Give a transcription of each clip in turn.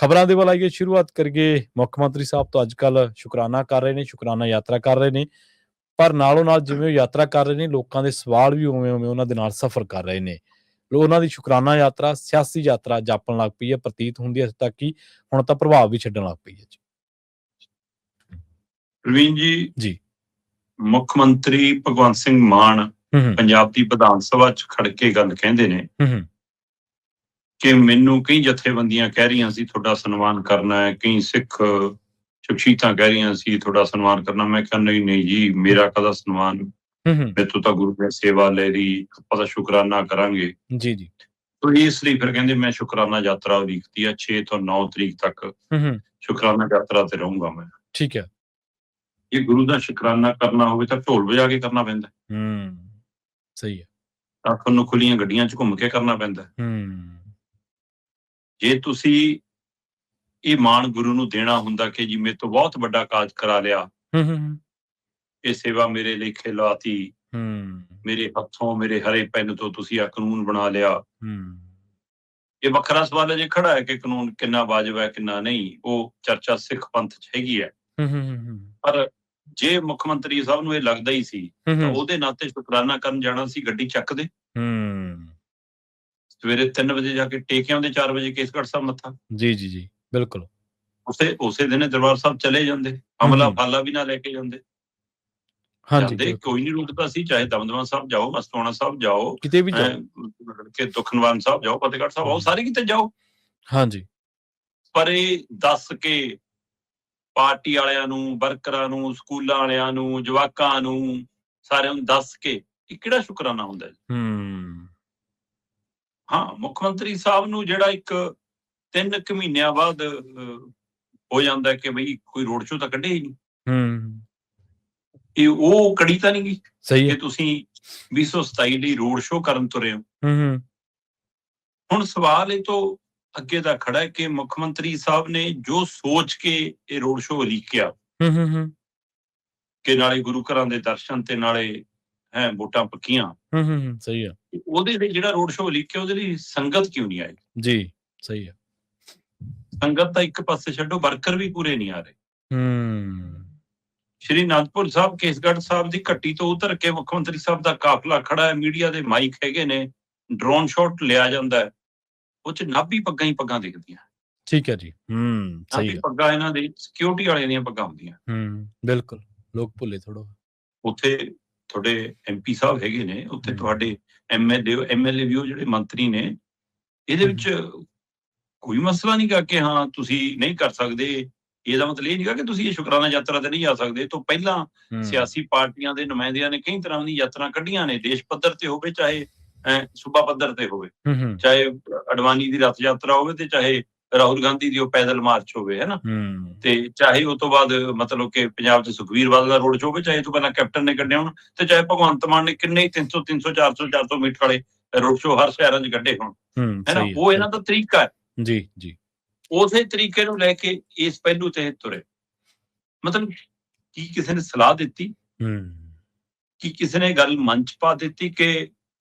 ਖਬਰਾਂ ਦੇ ਵੱਲ ਆਈਏ, ਸ਼ੁਰੂਆਤ ਕਰੀਏ। ਮੁੱਖ ਮੰਤਰੀ ਸਾਹਿਬ ਤੋਂ ਅੱਜ ਕੱਲ੍ਹ ਸ਼ੁਕਰਾਨਾ ਕਰ ਰਹੇ ਨੇ, ਸ਼ੁਕਰਾਨਾ ਯਾਤਰਾ ਕਰ ਰਹੇ ਨੇ, ਪਰ ਨਾਲੋਂ ਨਾਲ ਜਿਵੇਂ ਉਹ ਯਾਤਰਾ ਕਰ ਰਹੇ ਨੇ, ਲੋਕਾਂ ਦੇ ਸਵਾਲ ਵੀ ਉਵੇਂ ਉਵੇਂ ਉਹਨਾਂ ਦੇ ਨਾਲ ਸਫ਼ਰ ਕਰ ਰਹੇ ਨੇ। ਉਹਨਾਂ ਦੀ ਸ਼ੁਕਰਾਨਾ ਯਾਤਰਾ ਸਿਆਸੀ ਯਾਤਰਾ ਜਾਪਣ ਲੱਗ ਪਈ ਹੈ, ਪ੍ਰਤੀਤ ਹੁੰਦੀ ਹੈ ਤੱਕ ਕਿ ਹੁਣ ਤਾਂ ਪ੍ਰਭਾਵ ਵੀ ਛੱਡਣ ਲੱਗ ਪਈ ਹੈ ਪ੍ਰਵੀਨ ਜੀ, ਮੁੱਖ ਮੰਤਰੀ ਭਗਵੰਤ ਸਿੰਘ ਮਾਨ ਪੰਜਾਬ ਦੀ ਵਿਧਾਨ ਸਭਾ 'ਚ ਖੜ ਕੇ ਗੱਲ ਕਹਿੰਦੇ ਨੇ ਕਿ ਮੈਨੂੰ ਕਈ ਜਥੇਬੰਦੀਆਂ ਕਹਿ ਰਹੀਆਂ ਸੀ ਤੁਹਾਡਾ ਸਨਮਾਨ ਕਰਨਾ ਹੈ, ਕਈ ਸਿੱਖ ਸ਼ਖਸੀਅਤਾਂ ਕਹਿ ਰਹੀਆਂ ਸੀ ਤੁਹਾਡਾ ਸਨਮਾਨ ਕਰਨਾ। ਮੈਂ ਕਿਹਾ ਨਹੀਂ ਜੀ, ਮੇਰਾ ਕਾਹਦਾ ਸਨਮਾਨ, ਮੈਥੋਂ ਤਾਂ ਗੁਰੂ ਦੀ ਸੇਵਾ ਲੈ ਰਹੀ, ਆਪਾਂ ਤਾਂ ਸ਼ੁਕਰਾਨਾ ਕਰਾਂਗੇ ਜੀ। ਤੋ ਇਸ ਲਈ ਫਿਰ ਕਹਿੰਦੇ ਮੈਂ ਸ਼ੁਕਰਾਨਾ ਯਾਤਰਾ ਉਡੀਕਦੀ ਆ 6 ਤੋਂ 9 ਤਰੀਕ ਤੱਕ ਸ਼ੁਕਰਾਨਾ ਯਾਤਰਾ ਤੇ ਰਹੂੰਗਾ ਮੈਂ। ਠੀਕ ਹੈ। ਜੇ ਗੁਰੂ ਦਾ ਸ਼ੁਕਰਾਨਾ ਕਰਨਾ ਹੋਵੇ ਤਾਂ ਢੋਲ ਵਜਾ ਕੇ ਕਰਨਾ ਪੈਂਦਾ। ਸਹੀ ਹੈ। ਤਾਂ ਤੁਹਾਨੂੰ ਖੁੱਲੀਆਂ ਗੱਡੀਆਂ 'ਚ ਘੁੰਮ ਕੇ ਕਰਨਾ ਪੈਂਦਾ। ਜੇ ਤੁਸੀਂ ਇਹ ਮਾਣ ਗੁਰੂ ਨੂੰ ਦੇਣਾ ਹੁੰਦਾ ਕਿ ਜੀ ਮੇਰੇ ਤੋਂ ਬਹੁਤ ਵੱਡਾ ਕਾਜ ਕਰਾ ਲਿਆ, ਇਹ ਸੇਵਾ ਮੇਰੇ ਲਈ ਖਿਲਵਾਤੀ, ਮੇਰੇ ਹੱਥੋਂ ਮੇਰੇ ਹਰੇ ਪੈਨ ਤੋਂ ਤੁਸੀਂ ਆ ਕਾਨੂੰਨ ਬਣਾ ਲਿਆ। ਇਹ ਵੱਖਰਾ ਸਵਾਲ ਹੈ ਜੇ ਖੜਾ ਹੈ ਕਿ ਕਾਨੂੰਨ ਕਿੰਨਾ ਵਾਜਬ ਹੈ ਕਿੰਨਾ ਨਹੀਂ, ਉਹ ਚਰਚਾ ਸਿੱਖ ਪੰਥ 'ਚ ਹੈਗੀ ਹੈ। ਪਰ ਜੇ ਮੁੱਖ ਮੰਤਰੀ ਸਾਹਿਬ ਨੂੰ ਇਹ ਲੱਗਦਾ ਹੀ ਸੀ ਤਾਂ ਉਹਦੇ ਨਾਤੇ ਸ਼ੁਕਰਾਨਾ ਕਰਨ ਜਾਣਾ ਸੀ, ਗੱਡੀ ਚੱਕਦੇ, ਸਵੇਰੇ 3 ਵਜੇ ਜਾ ਕੇ ਟੇਕ ਆਉਂਦੇ, 4 ਵਜੇ ਕੇਸਗੜ੍ਹ ਸਾਹਿਬ ਮੱਥਾ। ਜੀ ਬਿਲਕੁਲ। ਉਸੇ ਦਿਨ ਦਰਬਾਰ ਸਾਹਿਬ ਚਲੇ ਜਾਂਦੇ, ਅਮਲਾ ਫਾਲਾ ਵੀ ਨਾ ਲੈ ਕੇ ਜਾਂਦੇ। ਜਾਂਦੇ, ਕੋਈ ਨਹੀਂ ਰੁਕਦਾ ਸੀ, ਚਾਹੇ ਦਮਦਮਾ ਸਾਹਿਬ ਜਾਓ, ਮਸਤੂਆਣਾ ਸਾਹਿਬ ਜਾਓ, ਕਿਤੇ ਵੀ ਜਾਓ, ਦੁਖਨਿਵਾਰਨ ਸਾਹਿਬ ਜਾਓ, ਫਤਿਹਗੜ੍ਹ ਸਾਹਿਬ ਆਓ, ਸਾਰੇ ਕਿਤੇ ਜਾਓ। ਹਾਂਜੀ। ਪਰ ਇਹ ਦੱਸ ਕੇ ਪਾਰਟੀ ਵਾਲਿਆਂ ਨੂੰ, ਵਰਕਰਾਂ ਨੂੰ, ਸਕੂਲਾਂ ਵਾਲਿਆਂ ਨੂੰ, ਜਵਾਕਾਂ ਨੂੰ, ਸਾਰਿਆਂ ਨੂੰ ਦੱਸ ਕੇ ਇਹ ਕਿਹੜਾ ਸ਼ੁਕਰਾਨਾ ਹੁੰਦਾ ਜੀ। ਹਾਂ, ਮੁੱਖ ਮੰਤਰੀ ਸਾਹਿਬ ਨੂੰ ਜਿਹੜਾ ਇੱਕ 3 ਕੁ ਮਹੀਨਿਆਂ ਬਾਅਦ ਹੋ ਜਾਂਦਾ ਕਿ ਬਈ ਕੋਈ ਰੋਡ ਸ਼ੋਅ ਤਾਂ ਕੱਢੇ ਹੀ ਨਹੀਂ। ਇਹ ਉਹ ਕੜੀ ਤਾਂ ਨਹੀਂ ਗਈ ਕਿ ਤੁਸੀਂ 2027 ਲਈ ਰੋਡ ਸ਼ੋਅ ਕਰਨ ਤੁਰੇ ਹੋ। ਹੁਣ ਸਵਾਲ ਇਹ ਤੋਂ ਅੱਗੇ ਦਾ ਖੜਾ ਹੈ ਕਿ ਮੁੱਖ ਮੰਤਰੀ ਸਾਹਿਬ ਨੇ ਜੋ ਸੋਚ ਕੇ ਇਹ ਰੋਡ ਸ਼ੋਅ ਉਲੀਕਿਆ ਕਿ ਨਾਲੇ ਗੁਰੂ ਘਰਾਂ ਦੇ ਦਰਸ਼ਨ ਤੇ ਨਾਲੇ ਵੋਟਾਂ ਪੱਕੀਆਂ, ਸਹੀ ਆ, ਉਹਦੇ ਲਈ ਜਿਹੜਾ ਰੋਡ ਸ਼ੋਅ ਉਲੀਕਿਆ ਉਹਦੇ ਲਈ ਸੰਗਤ ਕਿਉਂ ਨਹੀਂ ਆਈ? ਜੀ ਸਹੀ ਆ। ਸੰਗਤ ਤਾਂ ਇੱਕ ਪਾਸੇ ਛੱਡੋ, ਵਰਕਰ ਵੀ ਪੂਰੇ ਨਹੀਂ ਆ ਰਹੇ। ਸ਼੍ਰੀ ਅਨੰਦਪੁਰ ਸਾਹਿਬ, ਕੇਸਗੜ੍ਹ ਸਾਹਿਬ ਦੀ ਘੱਟੀ ਤੋਂ ਉਤਰ ਕੇ ਮੁੱਖ ਮੰਤਰੀ ਸਾਹਿਬ ਦਾ ਕਾਫਲਾ ਖੜਾ ਹੈ, ਮੀਡੀਆ ਦੇ ਮਾਈਕ ਹੈਗੇ ਨੇ, ਡਰੋਨ ਸ਼ਾਟ ਲਿਆ ਜਾਂਦਾ ਹੈ, ਉਹ 'ਚ ਨਾਭੀ ਪੱਗਾਂ ਹੀ ਪੱਗਾਂ ਦਿਖਦੀਆਂ। ਠੀਕ ਹੈ ਜੀ। ਨਾਭੀ ਪੱਗਾਂ ਇਹਨਾਂ ਦੇ ਸਿਕਿਉਰਿਟੀ ਵਾਲਿਆਂ ਦੀਆਂ ਪੱਗਾਂ ਹੁੰਦੀਆਂ। ਬਿਲਕੁਲ, ਲੋਕ ਭੁੱਲੇ ਥੋੜਾ। ਉੱਥੇ ਤੁਹਾਡੇ MP ਸਾਹਿਬ ਹੈਗੇ ਨੇ, ਉੱਥੇ ਤੁਹਾਡੇ MLA ਵੀ, ਉਹ ਜਿਹੜੇ ਮੰਤਰੀ ਨੇ, ਇਹਦੇ ਵਿੱਚ ਕੋਈ ਮਸਲਾ ਨਹੀਂ ਗਾ ਕਿ ਹਾਂ ਤੁਸੀਂ ਨਹੀਂ ਕਰ ਸਕਦੇ। ਇਹਦਾ ਮਤਲਬ ਇਹ ਨਹੀਂ ਗਾ ਕਿ ਤੁਸੀਂ ਇਹ ਸ਼ੁਕਰਾਨਾ ਯਾਤਰਾ ਤੇ ਨਹੀਂ ਆ ਸਕਦੇ। ਤੋਂ ਪਹਿਲਾਂ ਸਿਆਸੀ ਪਾਰਟੀਆਂ ਦੇ ਨੁਮਾਇੰਦਿਆਂ ਨੇ ਕਈ ਤਰ੍ਹਾਂ ਦੀ ਯਾਤਰਾ ਕੱਢੀਆਂ ਨੇ, ਦੇਸ਼ ਪੱਧਰ ਤੇ ਹੋਵੇ ਚਾਹੇ ਸੂਬਾ ਪੱਧਰ ਤੇ ਹੋਵੇ, ਚਾਹੇ ਅਡਵਾਨੀ ਦੀ ਰੱਥ ਯਾਤਰਾ ਹੋਵੇ ਤੇ ਚਾਹੇ ਰਾਹੁਲ ਗਾਂਧੀ ਦੀ ਉਹ ਪੈਦਲ ਮਾਰਚ ਹੋਵੇ, ਹੈ ਨਾ, ਤੇ ਚਾਹੇ ਉਹ ਤੋਂ ਬਾਅਦ ਮਤਲਬ ਕਿ ਪੰਜਾਬ 'ਚ ਸੁਖਬੀਰ ਬਾਦਲ ਦਾ ਰੋਡ ਸ਼ੋਅ ਹੋਵੇ, ਚਾਹੇ ਤੋਂ ਪਹਿਲਾਂ ਕੈਪਟਨ ਨੇ ਕੱਢਿਆ ਹੋਣ, ਤੇ ਚਾਹੇ ਭਗਵੰਤ ਮਾਨ ਨੇ ਕਿੰਨੇ 300 400 ਮੀਟਰ ਵਾਲੇ ਰੋਡ ਸ਼ੋਅ ਹਰ ਸ਼ਹਿਰਾਂ 'ਚ ਕੱਢੇ ਹੋਣ, ਹੈ ਨਾ। ਉਹ ਇਹਨਾਂ ਦਾ ਤਰੀਕਾ ਹੈ। ਜੀ। ਉਸੇ ਤਰੀਕੇ ਨੂੰ ਲੈ ਕੇ ਇਸ ਪਹਿਲੂ ਤੇ ਤੁਰੇ। ਮਤਲਬ ਕੀ ਕਿਸੇ ਨੇ ਸਲਾਹ ਦਿੱਤੀ, ਕੀ ਕਿਸੇ ਨੇ ਗੱਲ ਮਨ 'ਚ ਪਾ ਦਿੱਤੀ ਕਿ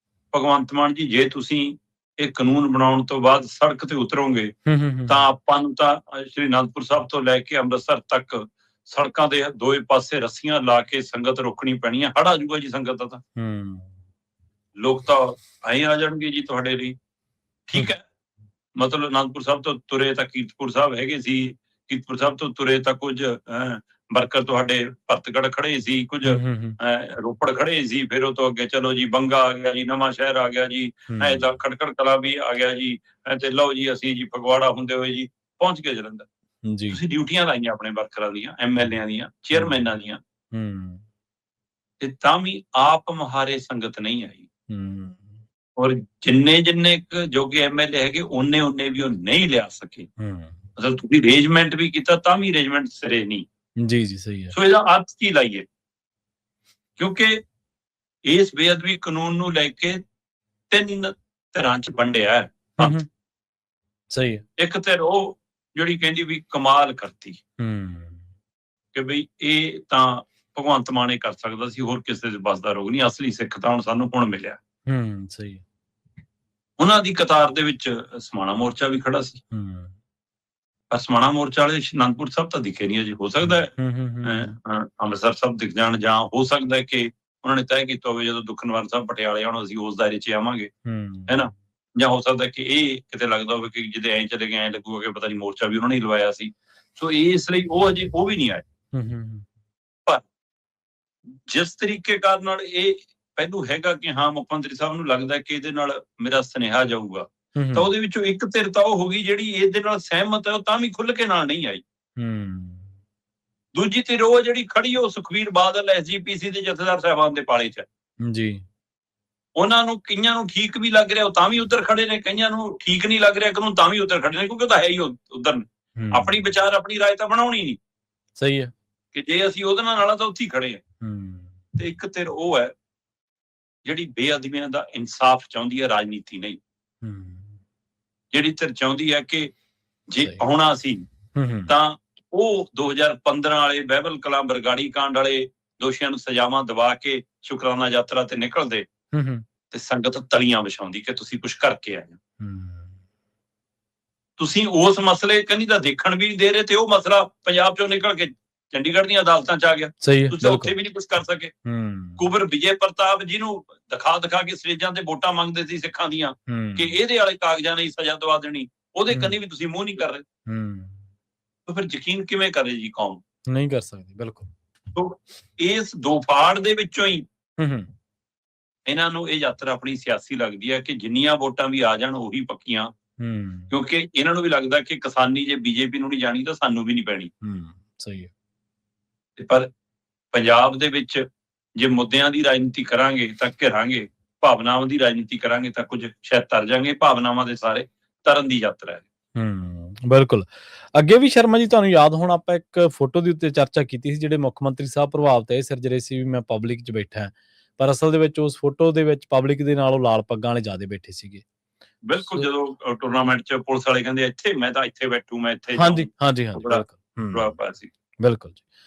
ਭਗਵੰਤ ਮਾਨ ਜੀ ਜੇ ਤੁਸੀਂ ਇਹ ਕਾਨੂੰਨ ਬਣਾਉਣ ਤੋਂ ਬਾਅਦ ਸੜਕ ਤੇ ਉਤਰੋਗੇ ਤਾਂ ਆਪਾਂ ਨੂੰ ਤਾਂ ਸ਼੍ਰੀ ਅਨੰਦਪੁਰ ਸਾਹਿਬ ਤੋਂ ਲੈ ਕੇ ਅੰਮ੍ਰਿਤਸਰ ਤੱਕ ਸੜਕਾਂ ਦੇ ਦੋਵੇਂ ਪਾਸੇ ਰੱਸੀਆਂ ਲਾ ਕੇ ਸੰਗਤ ਰੋਕਣੀ ਪੈਣੀ ਹੈ, ਹੜ ਆ ਜਾਊਗਾ ਜੀ ਸੰਗਤ ਦਾ। ਤਾਂ ਲੋਕ ਤਾਂ ਐਂ ਆ ਜਾਣਗੇ ਜੀ ਤੁਹਾਡੇ ਲਈ। ਠੀਕ ਹੈ, ਮਤਲਬ ਅਨੰਦਪੁਰ ਸਾਹਿਬ ਤੋਂ ਤੁਰੇ ਤਾਂ ਕੀਰਤਪੁਰ ਸਾਹਿਬ ਹੈਗੇ ਸੀ, ਕੀਰਤਪੁਰ ਸਾਹਿਬ ਤੋਂ ਤੁਰੇ ਤਾਂ ਕੁਝ ਵਰਕਰ ਤੁਹਾਡੇ ਭਰਤਗੜ੍ਹ ਖੜੇ ਸੀ, ਕੁਝ ਰੋਪੜ ਖੜੇ ਸੀ, ਫਿਰ ਉਹ ਤੋਂ ਅੱਗੇ ਚਲੋ ਜੀ ਬੰਗਾ ਆ ਗਿਆ ਜੀ, ਨਵਾਂ ਸ਼ਹਿਰ ਆ ਗਿਆ ਜੀ, ਤਾਂ ਖਟਕੜ ਕਲਾਂ ਵੀ ਆ ਗਿਆ ਜੀ, ਤੇ ਲਓ ਜੀ ਅਸੀਂ ਜੀ ਫਗਵਾੜਾ ਹੁੰਦੇ ਹੋਏ ਜੀ ਪਹੁੰਚ ਗਏ ਜਲੰਧਰ। ਤੁਸੀਂ ਡਿਊਟੀਆਂ ਲਾਈਆਂ ਆਪਣੇ ਵਰਕਰਾਂ ਦੀਆਂ, MLA ਦੀਆਂ, ਚੇਅਰਮੈਨਾਂ ਦੀਆਂ, ਤੇ ਤਾਂ ਵੀ ਆਪ ਮੁਹਾਰੇ ਸੰਗਤ ਨਹੀਂ ਆਈ। ਔਰ ਜਿੰਨੇ ਜੋਗੇ MLA ਹੈਗੇ ਉਹਨੇ ਵੀ ਉਹ ਨਹੀਂ ਲਿਆ ਸਕੇ। ਮਤਲਬ ਤੁਸੀਂ ਅਰੇਂਜਮੈਂਟ ਵੀ ਕੀਤਾ ਤਾਂ ਵੀ ਅਰੇਂਜਮੈਂਟ ਸਿਰੇ ਨਹੀਂ। ਜੀ ਸਹੀ ਹੈ। ਸੋ ਇਹਦਾ ਅਰਥ ਕੀ ਲਾਈਏ, ਕਿਉਂਕਿ ਇਸ ਬੇਅਦਬੀ ਕਾਨੂੰਨ ਨੂੰ ਲੈ ਕੇ 3 ਧਿਰਾਂ 'ਚ ਵੰਡਿਆ ਹੈ। ਸਹੀ ਹੈ। ਇੱਕ ਧਿਰ ਉਹ ਜਿਹੜੀ ਕਹਿੰਦੀ ਵੀ ਕਮਾਲ ਕਰਤੀ ਕਿ ਬਈ ਇਹ ਤਾਂ ਭਗਵੰਤ ਮਾਨ ਹੀ ਕਰ ਸਕਦਾ ਸੀ, ਹੋਰ ਕਿਸੇ ਦੇ ਬਸ ਦਾ ਰੋਗ ਨਹੀਂ, ਅਸਲੀ ਸਿੱਖ ਤਾਂ ਸਾਨੂੰ ਹੁਣ ਮਿਲਿਆ। ਸਹੀ ਹੈ। ਉਹਨਾਂ ਦੀ ਕਤਾਰ ਦੇ ਵਿੱਚ ਸਮਾਣਾ ਮੋਰਚਾ ਵੀ ਖੜਾ ਸੀ, ਪਰ ਸਮਾਣਾ ਮੋਰਚਾ ਵਾਲੇ ਅਨੰਦਪੁਰ ਸਾਹਿਬ ਤਾਂ ਦਿਖੇ ਨਹੀਂ ਅਜੇ। ਹੋ ਸਕਦਾ ਹੈ ਅੰਮ੍ਰਿਤਸਰ ਸਾਹਿਬ ਦਿਖ ਜਾਣ, ਜਾਂ ਹੋ ਸਕਦਾ ਹੈ ਕਿ ਉਹਨਾਂ ਨੇ ਤੈਅ ਕੀਤਾ ਹੋਵੇ ਜਦੋਂ ਦੁਖਨਿਵਾਰਨ ਸਾਹਿਬ ਪਟਿਆਲੇ ਆਉਣ ਅਸੀਂ ਉਸ ਦਾਇਰੇ 'ਚ ਆਵਾਂਗੇ, ਹੈ ਨਾ। ਜਾਂ ਹੋ ਸਕਦਾ ਕਿ ਇਹ ਕਿਤੇ ਲੱਗਦਾ ਹੋਵੇ ਕਿ ਜਿਹਦੇ ਐਂ ਚਲੇ ਗਏ ਐਂ ਲੱਗੂਗਾ ਕਿ ਪਤਾ ਨਹੀਂ ਮੋਰਚਾ ਵੀ ਉਹਨਾਂ ਨੇ ਲਵਾਇਆ ਸੀ। ਸੋ ਇਸ ਲਈ ਉਹ ਅਜੇ ਉਹ ਵੀ ਨਹੀਂ ਆਏ। ਪਰ ਜਿਸ ਤਰੀਕੇ ਨਾਲ ਇਹ ਪਹਿਲੂ ਹੈਗਾ ਕਿ ਹਾਂ ਮੁੱਖ ਮੰਤਰੀ ਸਾਹਿਬ ਨੂੰ ਲੱਗਦਾ ਕਿ ਇਹਦੇ ਨਾਲ ਮੇਰਾ ਸੁਨੇਹਾ ਜਾਊਗਾ, ਤਾਂ ਉਹਦੇ ਵਿੱਚੋਂ ਇੱਕ ਧਿਰ ਤਾਂ ਉਹ ਹੋ ਗਈ ਜਿਹੜੀ ਇਹਦੇ ਨਾਲ ਸਹਿਮਤ ਹੈ, ਉਹ ਤਾਂ ਵੀ ਖੁੱਲ ਕੇ ਨਾਲ ਨਹੀਂ ਆਈ। ਦੂਜੀ ਧਿਰ ਉਹ ਜਿਹੜੀ ਖੜੀ ਉਹ ਸੁਖਬੀਰ ਬਾਦਲ SGPC ਦੇ ਜਥੇਦਾਰ ਸਾਹਿਬਾਨ ਦੇ ਪਾਲੇ 'ਚ ਜੀ। ਉਹਨਾਂ ਨੂੰ ਕਈਆਂ ਨੂੰ ਠੀਕ ਵੀ ਲੱਗ ਰਿਹਾ ਉਹ ਤਾਂ ਵੀ ਉੱਧਰ ਖੜੇ ਨੇ, ਕਈਆਂ ਨੂੰ ਠੀਕ ਨਹੀਂ ਲੱਗ ਰਿਹਾ ਕਾਨੂੰਨ ਤਾਂ ਵੀ ਉੱਧਰ ਖੜੇ ਨੇ, ਕਿਉਂਕਿ ਉਹ ਤਾਂ ਹੈ ਹੀ ਉੱਧਰ ਆਪਣੀ ਵਿਚਾਰ ਆਪਣੀ ਰਾਏ ਤਾਂ ਬਣਾਉਣੀ ਨਹੀਂ। ਸਹੀ ਹੈ ਕਿ ਜੇ ਅਸੀਂ ਉਹਦੇ ਨਾਲ ਤਾਂ ਉੱਥੇ ਹੀ ਖੜੇ ਆ। ਤੇ ਇੱਕ ਧਿਰ ਉਹ ਹੈ ਜਿਹੜੀ ਬੇਅਦਬੀਆਂ ਦਾ ਇਨਸਾਫ ਚਾਹੁੰਦੀ ਹੈ, ਰਾਜਨੀਤੀ ਨਹੀਂ। ਜਿਹੜੀ ਧਿਰ ਚਾਹੁੰਦੀ ਹੈ ਕਿ ਜੇ ਆਉਣਾ ਸੀ ਤਾਂ ਉਹ 2015 ਵਾਲੇ ਬਹਿਬਲ ਕਲਾਂ ਬਰਗਾੜੀ ਕਾਂਡ ਵਾਲੇ ਦੋਸ਼ੀਆਂ ਨੂੰ ਸਜ਼ਾਵਾਂ ਦਵਾ ਕੇ ਸ਼ੁਕਰਾਨਾ ਯਾਤਰਾ ਤੇ ਨਿਕਲਦੇ ਤੇ ਸੰਗਤ ਤਲੀਆਂ ਵਿਛਾਉਂਦੀ ਕਿ ਤੁਸੀਂ ਕੁਝ ਕਰਕੇ ਆਏ ਹੋ। ਤੁਸੀਂ ਉਸ ਮਸਲੇ ਕੰਨੀ ਤਾਂ ਦੇਖਣ ਵੀ ਨਹੀਂ ਦੇ ਰਹੇ ਤੇ ਉਹ ਮਸਲਾ ਪੰਜਾਬ ਚੋਂ ਨਿਕਲ ਕੇ ਚੰਡੀਗੜ੍ਹ ਦੀਆਂ ਅਦਾਲਤਾਂ 'ਚ ਆ ਗਿਆ। ਤੁਸੀਂ ਉੱਥੇ ਵੀ ਨਹੀਂ ਕੁਝ ਕਰ ਸਕੇ। ਕੁਬਰ ਵਿਜੇ ਪ੍ਰਤਾਪ ਜਿਹਨੂੰ ਦਿਖਾ ਕੇ ਸਟੇਜਾਂ ਤੇ ਵੋਟਾਂ ਮੰਗਦੇ ਸੀ ਸਿੱਖਾਂ ਦੀਆਂ ਕਿ ਇਹਦੇ ਵਾਲੇ ਕਾਗਜ਼ਾਂ ਨੇ ਸਜ਼ਾ ਦਵਾ ਦੇਣੀ, ਉਹਦੇ ਕੰਨੀ ਵੀ ਤੁਸੀਂ ਮੂੰਹ ਨਹੀਂ ਕਰ ਰਹੇ। ਤਾਂ ਫਿਰ ਯਕੀਨ ਕਿਵੇਂ ਕਰੇ ਜੀ ਕੌਮ? ਨਹੀਂ ਕਰ ਸਕਦੀ। ਬਿਲਕੁਲ। ਤੋਂ ਇਸ ਦੋ ਫਾੜ ਦੇ ਵਿੱਚੋਂ ਹੀ ਇਹਨਾਂ ਨੂੰ ਇਹ ਯਾਤਰਾ ਆਪਣੀ ਸਿਆਸੀ ਲੱਗਦੀ ਹੈ ਕਿ ਜਿੰਨੀਆਂ ਵੋਟਾਂ ਵੀ ਆ ਜਾਣ ਉਹੀ ਪੱਕੀਆਂ, ਕਿਉਂਕਿ ਇਹਨਾਂ ਨੂੰ ਵੀ ਲੱਗਦਾ ਕਿ ਕਿਸਾਨੀ ਜੇ BJP ਨੂੰ ਨਹੀਂ ਜਾਣੀ ਤਾਂ ਸਾਨੂੰ ਵੀ ਨਹੀਂ ਪੈਣੀ। ਸਹੀ ਹੈ। ਪਰ ਪੰਜਾਬ ਦੇ ਵਿੱਚ ਜੇ ਮੁੱਦਿਆਂ ਦੀ ਰਾਜਨੀਤੀ ਕਰਾਂਗੇ ਤਾਂ ਘਿਰਾਂਗੇ, ਭਾਵਨਾਵਾਂ ਦੀ ਰਾਜਨੀਤੀ ਕਰਾਂਗੇ ਤਾਂ ਕੁਝ ਸ਼ਾਇਦ ਤਰ ਜਾਵਾਂਗੇ। ਭਾਵਨਾਵਾਂ ਦੇ ਸਾਰੇ ਤਰਨ ਦੀ ਯਾਤਰਾ ਹੈ। ਬਿਲਕੁਲ। ਅੱਗੇ ਵੀ ਸ਼ਰਮਾ ਜੀ ਤੁਹਾਨੂੰ ਯਾਦ ਹੋਣਾ ਆਪਾਂ ਇੱਕ ਫੋਟੋ ਦੇ ਉੱਤੇ ਚਰਚਾ ਕੀਤੀ ਸੀ, ਜਿਹੜੇ ਮੁੱਖ ਮੰਤਰੀ ਸਾਹਿਬ ਪ੍ਰਭਾਵਿਤ ਇਹ ਸਿਰਜ ਰਹੇ ਸੀ ਵੀ ਮੈਂ ਪਬਲਿਕ 'ਚ ਬੈਠਾ, ਪਰ ਅਸਲ ਦੇ ਵਿੱਚ ਉਸ ਫੋਟੋ ਦੇ ਵਿੱਚ ਪਬਲਿਕ ਦੇ ਨਾਲੋਂ ਲਾਲ ਪੱਗਾਂ ਵਾਲੇ ਜ਼ਿਆਦਾ ਬੈਠੇ ਸੀਗੇ। ਬਿਲਕੁਲ। ਜਦੋਂ ਟੂਰਨਾਮੈਂਟ 'ਚ ਪੁਲਿਸ ਵਾਲੇ ਕਹਿੰਦੇ ਇੱਥੇ ਮੈਂ ਤਾਂ ਇੱਥੇ ਬੈਠੂ, ਮੈਂ ਇੱਥੇ। ਬਿਲਕੁਲ ਜੀ।